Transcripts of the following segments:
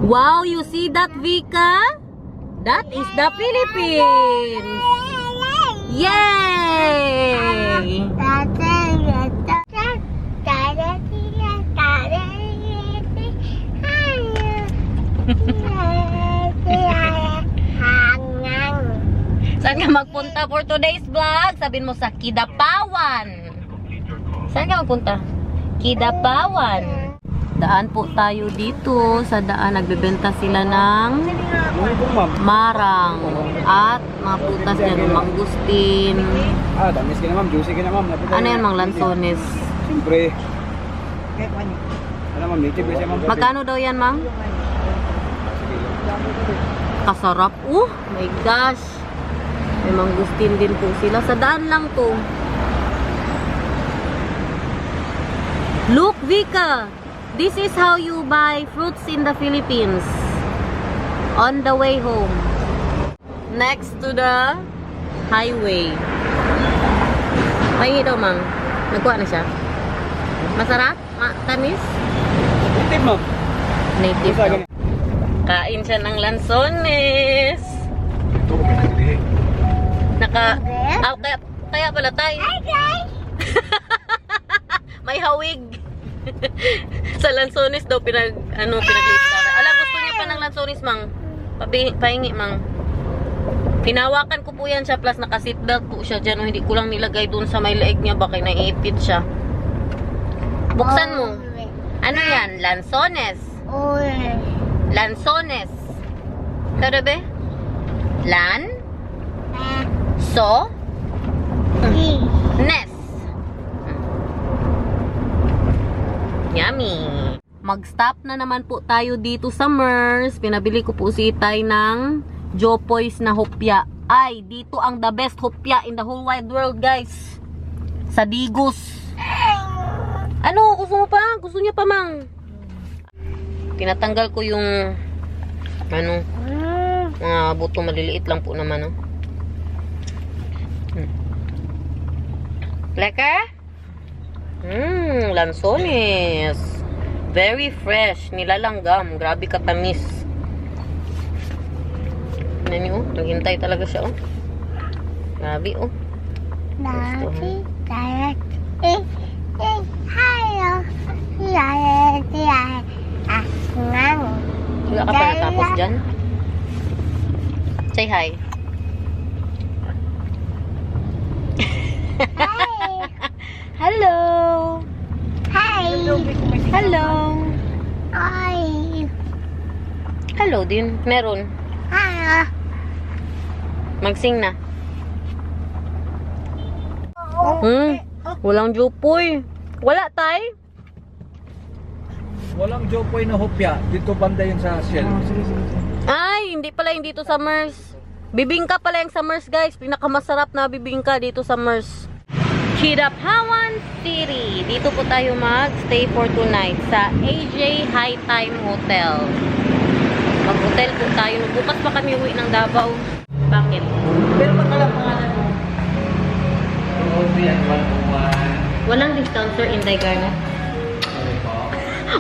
Wow, you see that, Vika? That is the Philippines. Yay! Saan ka magpunta for today's vlog? Sabihin mo sa Kidapawan. Saan ka magpunta? Kidapawan. Daan po tayo dito. Sa daan, nagbebenta sila ng marang at mga putas yan, mangustin. Damis ka na ma'am, juicy ka na ma'am. Ano yan, mga lansones? Siyempre. Ano ma'am, native siya ma'am. Magkano daw yan, ma'am? Kasarap. My gosh. May mangustin din po sila. Sa daan lang to. Look, Vika. This is how you buy fruits in the Philippines. On the way home. Next to the highway. Pahingi daw, ma'am. Nagkuha na siya. Masarap? Tamis? Native ma'am. Native daw. Kain siya ng lansones. Ito ko pinagdili. Kaya pala tayo. May hawig. Sa lansones daw pinaglista. Ala, gusto niya pa ng lansones, mang. Pahingi, mang. Hinawakan ko po yan siya, plus naka-seatbelt po siya dyan. Hindi ko lang nilagay dun sa may leeg niya, baka naiipit siya. Buksan mo. Ano yan? Lansones. Lansones. Pero be? Lan? So? Nes. Yummy. Mag-stop na naman po tayo dito sa Mers. Pinabili ko po si Itay ng Jopoy's na hopya. Ay, dito ang the best hopya in the whole wide world, guys. Sa Digos. Ano? Gusto mo pa? Gusto niya pa, mang. Tinatanggal ko yung mga buto maliliit lang po naman, no? Lekker? Lansones. Very fresh. Nilalanggam. Grabe katamis. Ano niyo? Naghintay talaga siya, oh. Grabe, oh. Wala ka pa natapos dyan? Say hi. Hello. Hi. Hello. Hi. Hello din. Meron. Hi. Magsing na. Walang jupoy. Wala, tay. Walang Jopoy na hopya. Dito banda yun sa Shell. Ay, hindi pala yung dito sa Mers. Bibingka pala yung sa Mers, guys. Pinakamasarap na bibingka dito sa Mers. Kidapawan City. Dito po tayo mag-stay for tonight sa AJ High Time Hotel. Mag-hotel po tayo. Bukas pa kami uwi ng Davao. Bakit? Pero pagkalang pangalan mo. Walang discount, sir, Inday Garnet.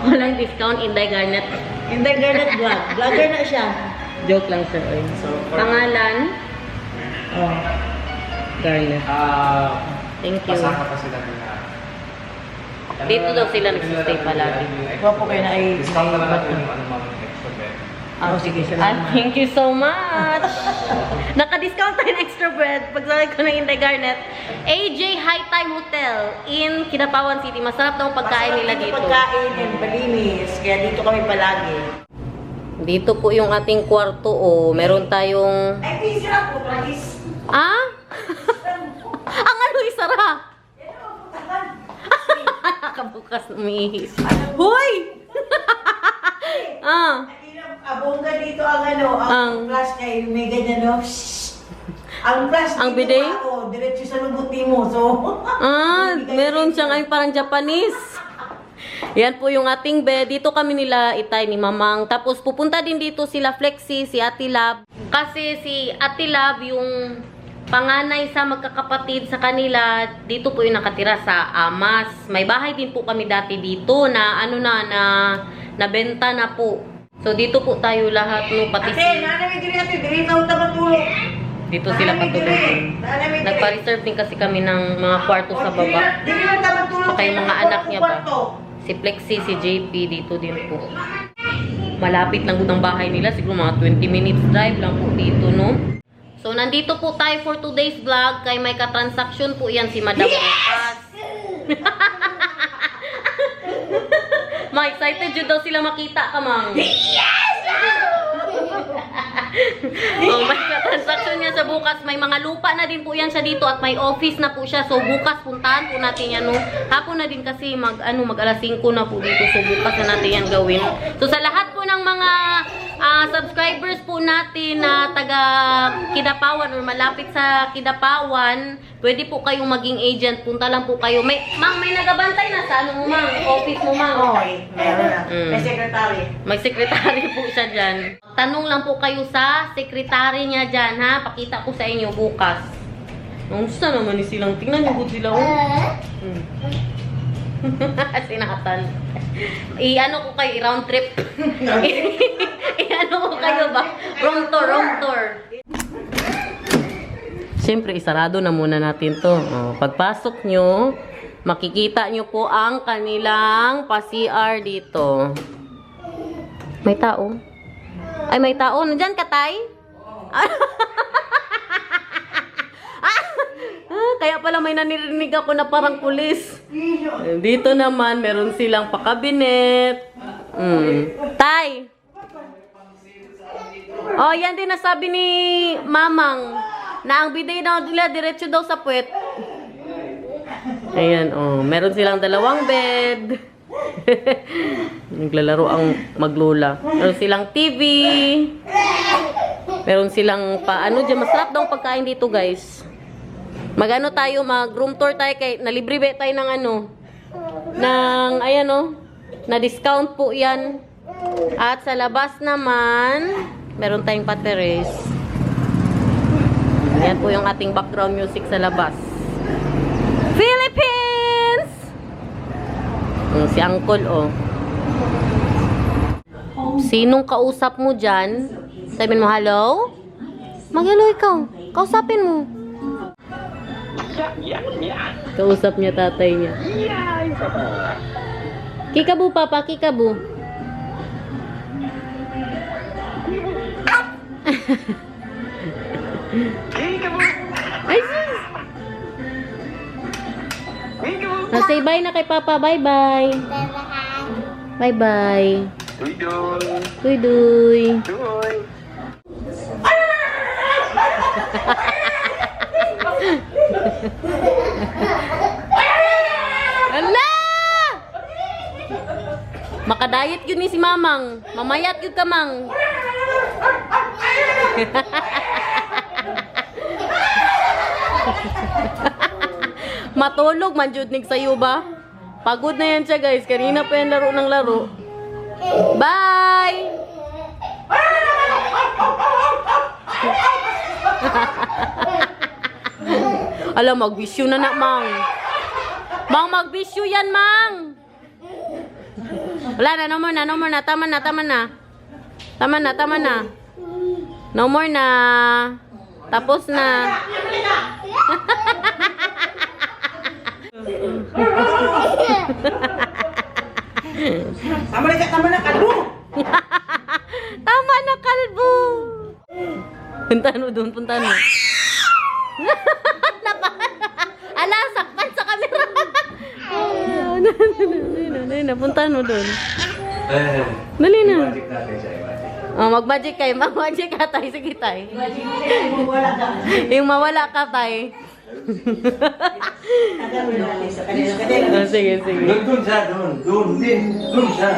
Walang discount, Inday Garnet. Hindi, Garnet vlog. Vlogger na siya. Joke lang, sir. Oy. Pangalan? Oh. Garnet. Thank you. Pasaka pa sila nila. Dito daw sila nagsistay palagi. Ikaw po kayo na ay... Discount na lang natin yung ano mga extra bed. Oh, sige, salamat. Thank you so much. Naka-discount tayo ng extra bread. Pagsakay ko ng Inday Garnet. AJ High Time Hotel in Kidapawan City. Masarap daw ang pagkain nila dito. Pagkain and malinis. Kaya dito kami palagi. Dito po yung ating kwarto. Oh. Meron tayong... Ay, please lang po, please. Ah? Ang ano isara? Nakabukas umihis. Hoy! Abongga dito ang ano, ang flash niya, yung may ganyan, no? Ang flash Ang dito, bidet? diretso sa lubuti mo, so... Meron siyang ay parang Japanese. Yan po yung ating bed. Dito kami nila Itay ni Mamang. Tapos pupunta din dito sila Flexi, si Ate Lab. Kasi si Ate Lab yung panganay sa magkakapatid sa kanila. Dito po yung nakatira sa Amas. May bahay din po kami dati dito na nabenta na po. So dito po tayo lahat no, pati Ate, nanay diri ate, diri sa uta matulog. dito sila patulog. Nagpa-reserve din kasi kami ng mga kwarto sa baba. Diri lang ta matulog. Saka yung mga anak niya pa. Si Plexi, si JP, dito din po. Malapit lang po ang bahay nila. Siguro mga 20 minutes drive lang po dito, no? So, nandito po tayo for today's vlog. Kay may katransaksyon po yan si Madam Lucas. Ma-excited yun daw sila makita ka, Mang. Oh, may transaction niya sa bukas. May mga lupa na din po yan siya dito at may office na po siya. So bukas puntahan po natin yan. No? Hapon na din kasi mag alas 5 na po dito. So bukas na natin yan gawin. So sa lahat po ng mga subscribers po natin na taga Kidapawan or malapit sa Kidapawan, pwede po kayong maging agent. Punta lang po kayo. Mang, may nagabantay na sa ano mo, Mang? Office mo, Mang? Oy, meron na. May secretary. May sekretary po siya dyan. Tanong lang po kayo sa sekretary niya dyan, ha? Pakita ko sa inyo bukas. Ang gusto naman ni silang. Tingnan niyo po sila, oh. Sinakatan. I-ano ko kayo, round trip. I-ano ko kayo ba? Room tour. Siyempre, isarado na muna natin to. Oh, pagpasok nyo, makikita nyo po ang kanilang pa-CR dito. May tao. Ay, may tao. Nandyan ka, Tay? Kaya pala may nanirinig ako na parang pulis. Dito naman, meron silang pakabinet. Tay! Oh, yan din nasabi ni Mamang na ang bidet daw nila diretso daw sa puwet. Ayan, oh. Meron silang 2 bed. Naglalaro ang maglula. Meron silang TV. Meron silang paano dyan. Masarap daw ang pagkain dito, guys. Mag-ano tayo, mag-room tour tayo kay nalibre ba tayo ng ano? Ng, ayan o, na discount po yan. At sa labas naman, meron tayong pateres. Ayan po yung ating background music sa labas. Philippines! Si Uncle, oh. Sinong kausap mo dyan? Sabihin mo, hello? Mag-hello ikaw. Kausapin mo. Kausap niya tatay niya. Kikabu, Papa. Kikabu. Ay, sis. Say bye na kay Papa. Bye-bye. Bye-bye. Duy, duy. Ala! Makadayet yun ni si Mamang. Mamayat yun ka, Mang. Matulog man jud nig sayo ba? Pagod na yan siya, guys. Kanina pa yan laro ng laro. Bye! Alam, magbisyo na Mang. Mang, magbisyo yan, Mang. Wala na, no more na, no more na. Tama na, tama na. Tama na, tama na. No more na. Tapos na. Tama na, kalbo. Tama na, kalbo. Puntahan mo doon, puntahan mo. Ala, sakpan sa camera. Dali na, puntahan mo doon. Dali na. Oh, mag-magic kayo. Mag-magic ka tayo. Sige tayo. Yung mawala ka tayo. Sige, sige. Doon siya, doon din. Doon siya.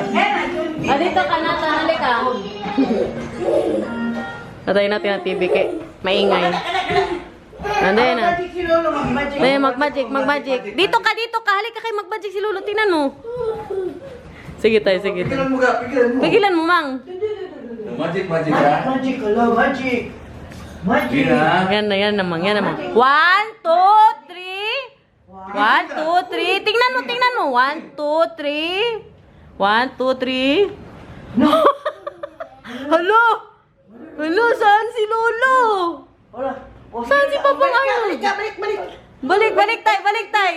Dito ka na, tanali ka. Natayin natin ang TV kay maingay. Anday na. Dahil mag-magic, mag-magic. Dito ka, dito ka. Halika kayo mag-magic si Lolo. Tingnan mo. Sige tayo, sige. Pigilan mo ka, pigilan mo. Pigilan mo, Mang. Magic, magic ha? Magic, hello, magic. Magic. Yan na, yan naman, yan naman. 1, 2, 3. 1, 2, 3. Tingnan mo, tingnan mo. 1, 2, 3. 1, 2, 3. No. Hala! Hala, saan si Lolo? Wala. O, Saan si Papa balik ka, Arnold? balik ka, balik, balik. Balik tay, balik tay.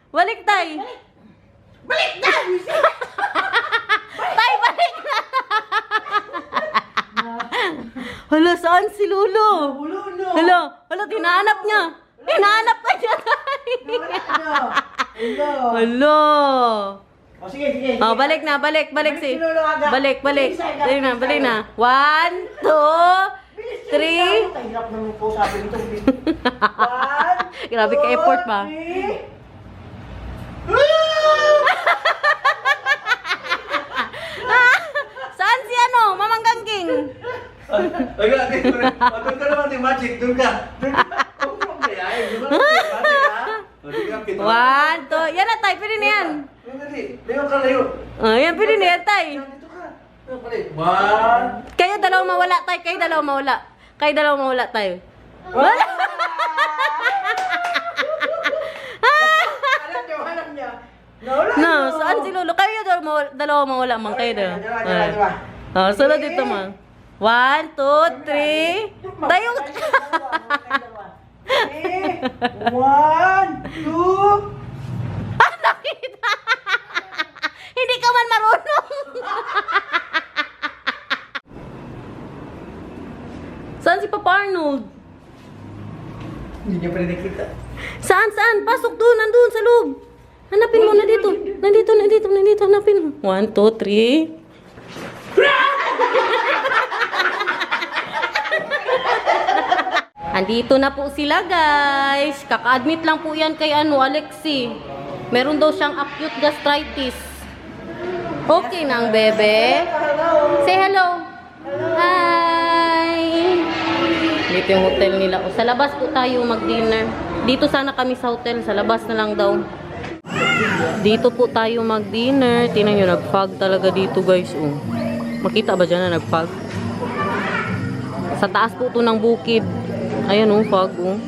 Balik tay. Balik na! Tay, balik na. Hala, saan si Lolo? Ulo, no. Hala, hala, tinahanap niya. Tinahanap ka niya, tay. Wala na. Ulo. Hala. O, sige, sige. Oh, balik na, balik Balik si. si Lolo agad. Balik. Bilis, agad, Balik na, bilis, balik agad. na. 1, 2, Bilis, 3. Ay, hirap naman po sabi nito. Grabe ka effort ba? Saan si ano? Mamang Gangking. Agak, doon ka naman ni Magic. Doon ka. Doon ka. Huwag mo kayain. Di ba? Magic, ha? O, di ka, pito. 1, 2. Yan na, tay. Pwede na yan. Dali. Layo ka, layo. Oh, yan, pwede na yan, tay. Dito ka. Dito ka, layo. 1. Kayo dalawa mawala, tay. Kayo dalawa mawala. Kayo dalawa mawala, tay. Wala. Alam niya. Nawala. No, saan si Lolo? Kayo dalawa mawala, mang. Kayo dalawa. Dalawa. Oh, sunod dito, mang. 1, 2, 3. Tayo. 1, 2. Nakita. Hindi ka man marunong. Saan si Papa Arnold? Hindi niya pa rin nakita. Saan? Pasok doon, nandun sa loob. Hanapin mo na dito. Nandito. Hanapin mo. 1, 2, 3. Andito na po sila, guys. Kaka-admit lang po yan kay Alexi. Meron daw siyang acute gastritis. Okay na ang bebe. Say hello. Hi. Dito yung hotel nila. O, sa labas po tayo mag-dinner. Dito sana kami sa hotel. Sa labas na lang daw. Dito po tayo mag-dinner. Tingnan nyo, nag-fog talaga dito, guys. Oh. Makita ba dyan na nag-fog? Sa taas po to ng bukid. Ayan, oh, fog, oh.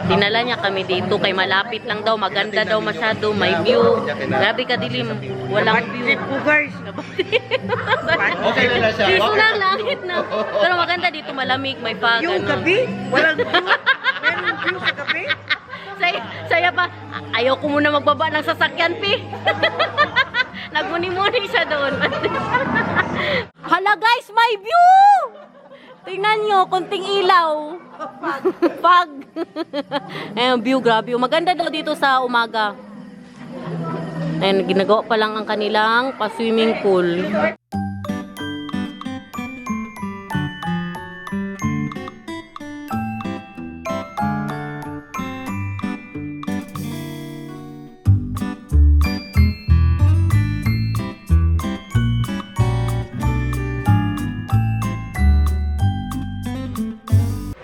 Dinala niya kami dito kay malapit lang daw. Maganda daw masyado. May view. Grabe ka dilim. Walang view. guys. Okay na siya. Piso lang, langit na. Pero maganda dito, malamig, may fog. Yung ano. gabi, walang view. Meron view sa gabi. Saya pa. Ayaw ko muna magbaba ng sasakyan, Pi. Nagmuni-muni siya doon. Hala guys, may view! Tingnan nyo, kunting ilaw. Pag. Ayan, view, grabe. Maganda daw dito sa umaga. Ayan, ginagawa pa lang ang kanilang pa-swimming pool.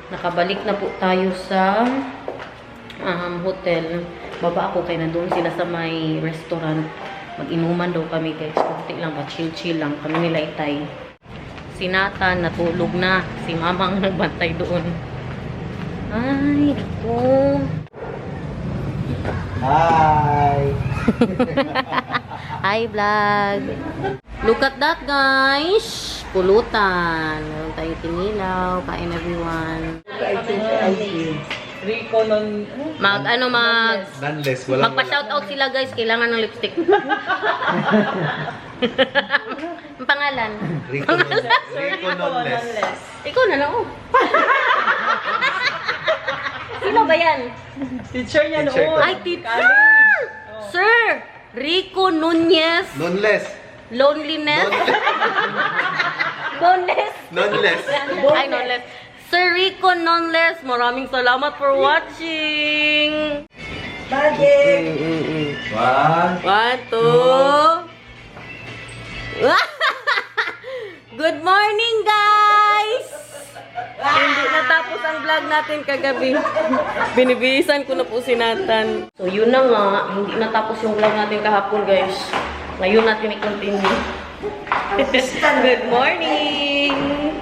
Nakabalik na po tayo sa hotel. Baba ako kaya nandun sila sa may restaurant. Mag-inuman daw kami guys. Kunti lang, chill-chill lang. Kami nila Itay. Si Nathan natulog na. Si Mamang nagbantay doon. Ay, ito. Hi. Hi vlog. Look at that guys. Pulutan. Meron tayo tinilaw. Kain everyone. Rico non... Noneless. Magpa-shoutout sila guys, kailangan ng lipstick. Ang pangalan? Rico Noneless. Ikaw na lang, oh. Sino ba yan? Teacher niya Teacher noon. ko. Ay, teacher! Sir! Rico Nunez. Noneless. Loneliness. Noneless. Noneless. Ay, noneless. Sir Rico Noneless, maraming salamat for watching. Magic. 1. 1, 2. Good morning, guys! Hindi natapos ang vlog natin kagabi. Binibisan ko na po si Nathan. So, yun na nga. Hindi natapos yung vlog natin kahapon, guys. Ngayon natin i-continue. Good morning!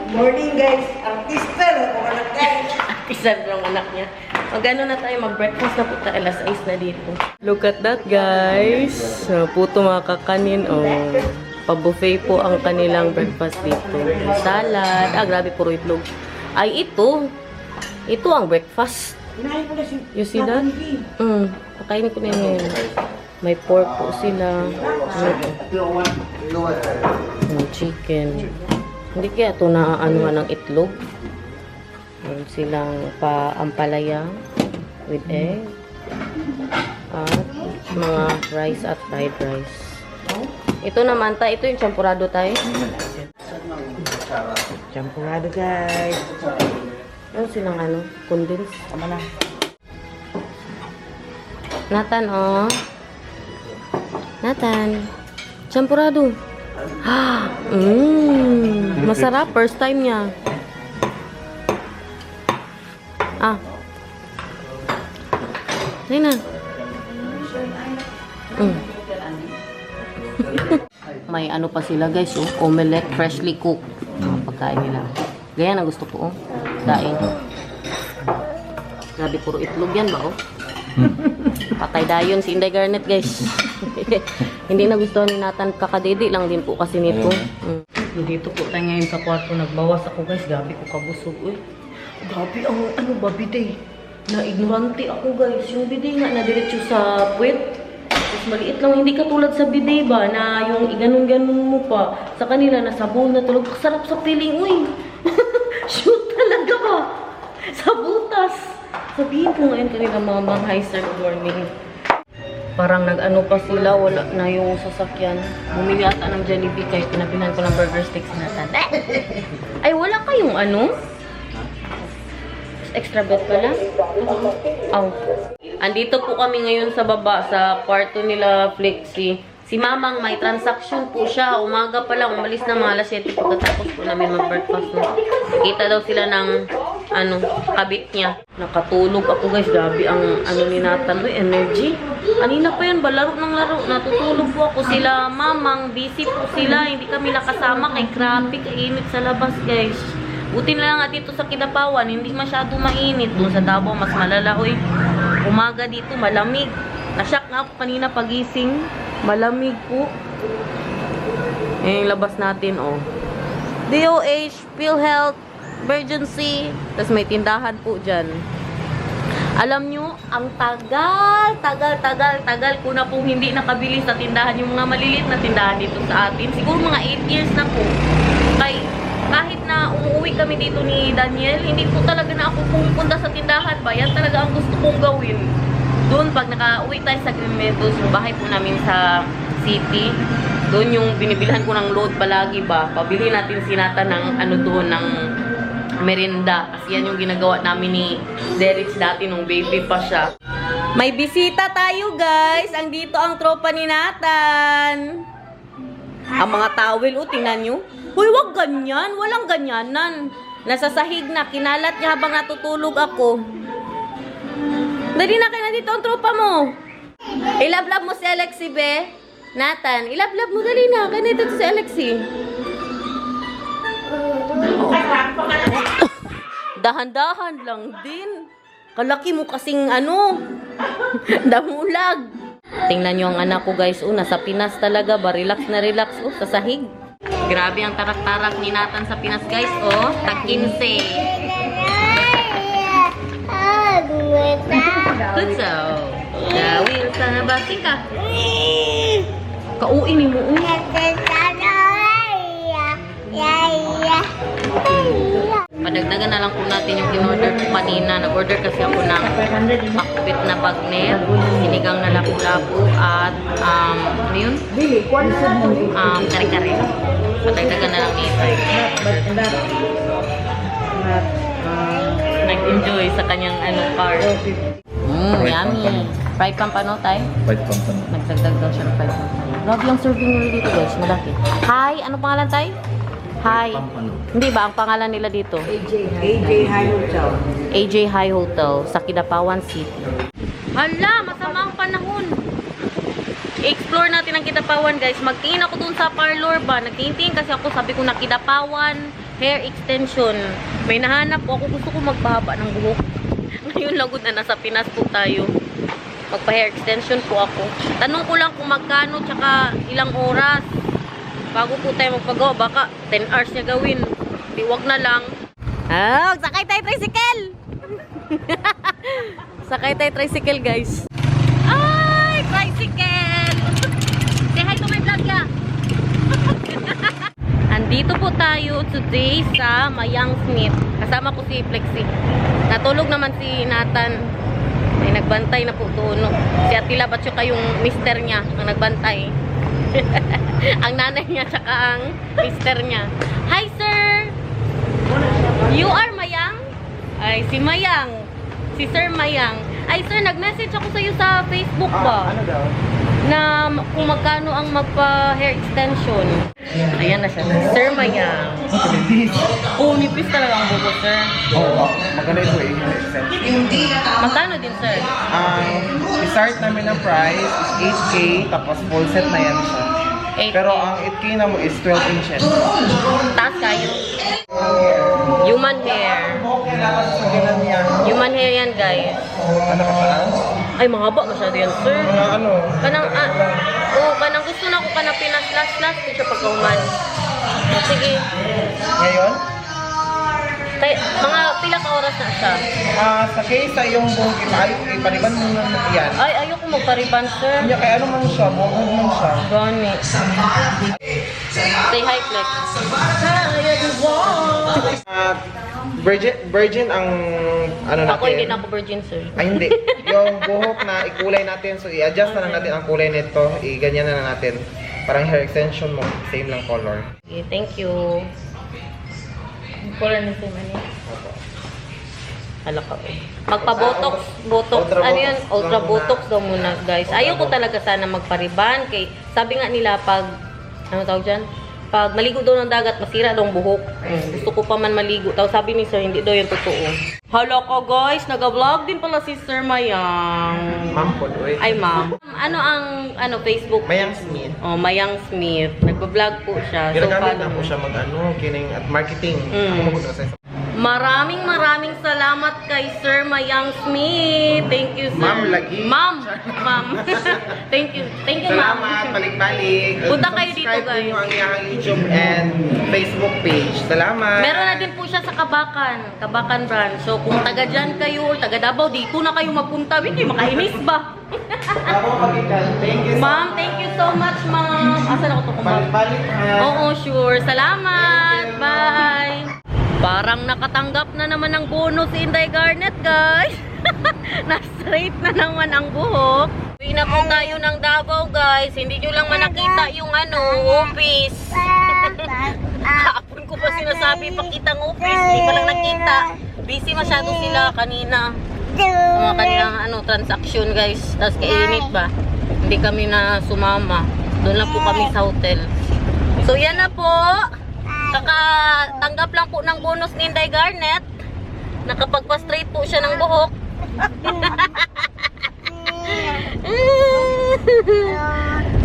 Morning guys. Artista na kung anak guys. Isa lang anak niya. Mag-ano na tayo, mag-breakfast na po tayo. Alas 6 na dito. Look at that, guys. Puto mga kakanin, oh. Pa-buffet po ang kanilang breakfast dito. Salad. Ah, grabe, puro itlog. Ay, ito. Ito ang breakfast. Inahin ko na si... You see that? Pakainin ko na yun. May pork po sila. Chicken. Hindi kaya ito naaanuhan ng itlog. Meron silang paampalaya with egg. At mga rice at fried rice. Ito naman, ito yung champurado tayo. Champurado guys. Ano silang condense. Tama na. Nathan, oh. Nathan. Champurado. Masarap. First time niya. Sige na. May ano pa sila guys, oh. Omelette freshly cooked. Mga pagkain nila. Ganyan ang gusto ko, oh. Daing. Grabe, puro itlog yan ba, oh? Patay dayon si Inday Garnet, guys. Hindi na gusto ni Nathan, kakadede lang din po kasi nito. Dito po tayo ngayon sa kwarto. Nagbawas ako, guys. Gabi ko kabusog, eh. Gabi ang ba, bidet. Na ignorante ako, guys. Yung bidet nga na diretso sa puwet. Tapos maliit lang, hindi katulad sa bidet ba, na yung iganon-ganon mo pa. Sa kanila, nasabon na tulog. Sarap sa piling, uy. Shoot talaga ba? Sa butas. Sabihin ko ngayon kanila mga hi sir, good morning. Parang nag-ano pa sila, wala na yung sasakyan. Bumili ata ng Jollibee kahit pinapinan ko ng burger sticks na tanda. Ay, wala kayong ano? Extra bed pala? Oh. Andito po kami ngayon sa baba, sa kwarto nila Flexi. Si Mamang may transaction po siya. Umaga pa lang, umalis na mga alas 7 pagkatapos po namin mag-breakfast. Kita daw sila ng kabit niya. Nakatulog ako guys. Gabi ang ni Nathan. Uy, energy. Kanina pa yan ba? Laro ng laro. Natutulog po ako. Sila Mamang, busy po sila. Hindi kami nakasama kay grabe, kainit sa labas guys. Buti na lang nga dito sa Kidapawan, hindi masyado mainit. Doon sa Davao, mas malala. Uy, umaga dito, malamig. Nashock nga ako kanina pagising. Malamig po. Eh, yung labas natin, oh. DOH, PhilHealth, Emergency. Tapos may tindahan po dyan. Alam nyo, ang tagal ko na pong hindi nakabili sa tindahan. Yung mga maliliit na tindahan dito sa atin. Siguro mga 8 years na po. Kahit na umuwi kami dito ni Daniel, hindi po talaga na ako pumunta sa tindahan ba. Yan talaga ang gusto kong gawin. Doon, pag naka-uwi tayo sa Green Meadows, yung bahay po namin sa city, doon yung binibilhan ko ng load palagi ba. Pabili natin si Nathan ng doon, ng merinda. Kasi yan yung ginagawa namin ni Derek dati nung baby pa siya. May bisita tayo guys! Andito ang tropa ni Nathan. Ang mga towel, tingnan nyo. Hoy, wag ganyan. Walang ganyanan. Nasa sahig na, kinalat niya habang natutulog ako. Dali na kayo na dito ang tropa mo. Ilablab mo si Alexi, be. Nathan, ilablab mo. Dali na. Kaya dito si Alexi. Dahan-dahan lang din. Kalaki mo kasing damulag. Tingnan nyo ang anak ko guys. Nasa Pinas talaga ba? Relax na relax. Sa sahig. Grabe ang tarak-tarak ni Nathan sa Pinas guys. Tag-15. Tutso. Gawin sa nabati ka. Kauin mo. Padagdagan na lang po natin yung in-order ko kanina. Nag-order kasi ako ng pakbit na bagnet, sinigang na lapu-lapu, at ano yun? Kare-kare. Padagdagan na lang nito. Nag-enjoy sa kanyang car. Yummy. Fried pampano tayo? Fried pampano. Nagdagdag daw siya ng fried pampano. Grabe yung serving nila dito guys, malaki. Hi, ano pangalan tayo? Hi. Hindi ba ang pangalan nila dito? AJ High Hotel. AJ High Hotel sa Kidapawan City. Hala, masama ang panahon. I-explore natin ang Kidapawan guys. Magtingin ako dun sa parlor ba. Nagtingin kasi ako, sabi ko na Kidapawan hair extension. May nahanap po ako. Gusto ko magpahaba ng buhok. Ngayon lagod na nasa Pinas po tayo. Magpa-hair extension po ako. Tanong ko lang kung magkano tsaka ilang oras. bago po tayo magpagawa, baka 10 hours niya gawin. Di, wag na lang. Sakay tayo tricycle! Sakay tayo tricycle, guys. Ay, tricycle! Say hi to my vlog, ya! Andito po tayo today sa Mayang Smith. Kasama ko si Flexi. Natulog naman si Nathan. Ay, nagbantay na po doon. No? Si Atila Batyo kayong mister niya ang nagbantay. Ang nanay niya tsaka ang mister niya. Hi, sir! You are Mayang? Ay, si Mayang. Si Sir Mayang. Ay, sir, nag-message ako sa iyo sa Facebook ba? Ano daw? Na kung magkano ang magpa-hair extension. Ayan na siya. Sir Mayang. Oh, nipis talaga ang buko, sir. Oo, maganda ito eh, yung extension. Magkano din, sir? I-start namin ang price is 8K, tapos full set na yan siya. 8K. Pero ang 8K na mo is 12 inches. Taas kayo. Human hair. Okay, dapat sa ginan niya. Human hair yan, guys. Ano ka pa? Ay, mahaba masyado yan, sir. Mga ano? Kanang gusto na ko kanang pinas-last-last ko siya pagkauman. Sige. Ngayon? Mga pila ka oras na siya. Sa case sa iyong buhok, ipariban mo na yan. Ay, ayoko magpariban, sir. Kanya, kaya ano man siya, buhok man siya. Gani. Say hi, Flex. Hi, everyone! Virgin ang ano natin. Ako hindi na ako virgin, sir. Ay, hindi. Yung buhok na ikulay natin, so i-adjust na lang natin ang kulay nito. I-ganyan na lang natin. Parang hair extension mo, same lang color. Okay, thank you. Color na same ano? Hala ka eh. Magpa-botox. Botox. Ultra Ano yun? botox. Ultra botox daw muna, guys. Ayoko talaga sana magpariban. Kay, sabi nga nila pag, ano tawag dyan? Pag maligo daw ng dagat, masira daw ang buhok. Gusto ko pa man maligo. Tapos sabi ni sir, hindi daw yung totoo. Hala ka, guys. Nag-vlog din pala si Sir Mayang. Ma'am po, wait. Ay, ma'am. Ano ang Facebook? Mayang Smith. Oh, Mayang Smith. Nagpa-vlog po siya. Ginagamit na paano? po siya mag-ano, kining at marketing. Ako po sa Maraming salamat kay Sir Mayang Smith. Thank you, sir. Ma'am, lagi. Ma'am. Thank you. Thank you, ma'am. Salamat, balik-balik. Punta kayo dito, Subscribe guys. po nyo ang iyang YouTube and Facebook page. Salamat. Meron na din po siya sa Kabakan branch. So, kung taga dyan kayo or taga Davao, dito na kayo magpunta. Hindi, makainis ba? Ako kapitan. Thank you. Ma'am, thank you so much, ma'am. Asan ako to kumbaga? Balik-balik. Oo, sure. Salamat. Bye. Parang nakatanggap na naman ng bonus si Inday Garnet, guys. Na-straight na naman ang buhok. Uwi na po tayo ng Davao, guys. Hindi nyo lang manakita yung office. Kahapon ko pa sinasabi, pakita ng office. Hindi pa lang nakita. Busy masyado sila kanina. Mga kanilang transaction, guys. Tapos kainit ba? Hindi kami na sumama. Doon lang po kami sa hotel. So, yan na po. Kakatanggap lang po ng bonus ni Inday Garnet. Nakapagpa-straight po siya ng buhok.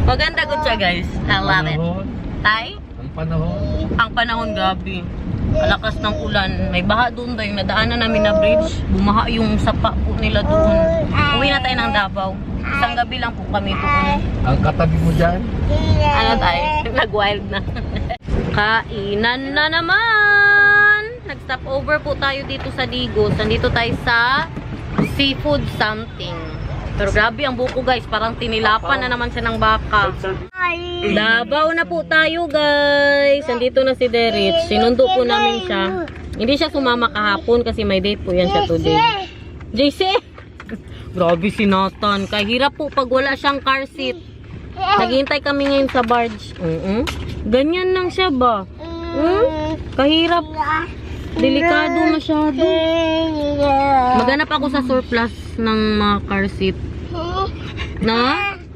Maganda good siya, guys. I love it. Tay? Ang panahon gabi. Alakas ng ulan. May baha doon daw. Yung nadaanan namin na bridge. Bumaha yung sapa po nila doon. Uwi na tayo ng Davao. Isang gabi lang po kami doon. Ang katabi mo dyan? Ano tayo? Nag-wild na. Kainan na naman! Nag-stop over po tayo dito sa Digos. Nandito tayo sa seafood something. Pero grabe ang buko, guys. Parang tinilapan na naman siya ng baka. Davao na po tayo, guys. Nandito na si Derich. Sinundo po namin siya. Hindi siya sumama kahapon kasi may date po yan siya today. JC! Grabe si Nathan. Kahirap po pag wala siyang car seat. Naghihintay kami ngayon sa barge. Ganyan lang siya ba? Kahirap. Delikado masyado. Maghanap ako sa surplus ng mga car seat. No?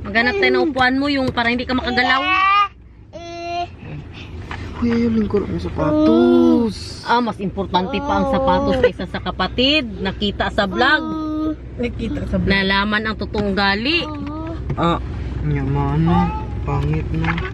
Maghanap tayo ng upuan mo yung para hindi ka makagalaw. Kuya, yung lingkod ang sapatos. Mas importante pa ang sapatos kaysa sa kapatid. Nakita sa vlog. Nakita sa Nalaman ang totoong gali. yaman. Pangit na.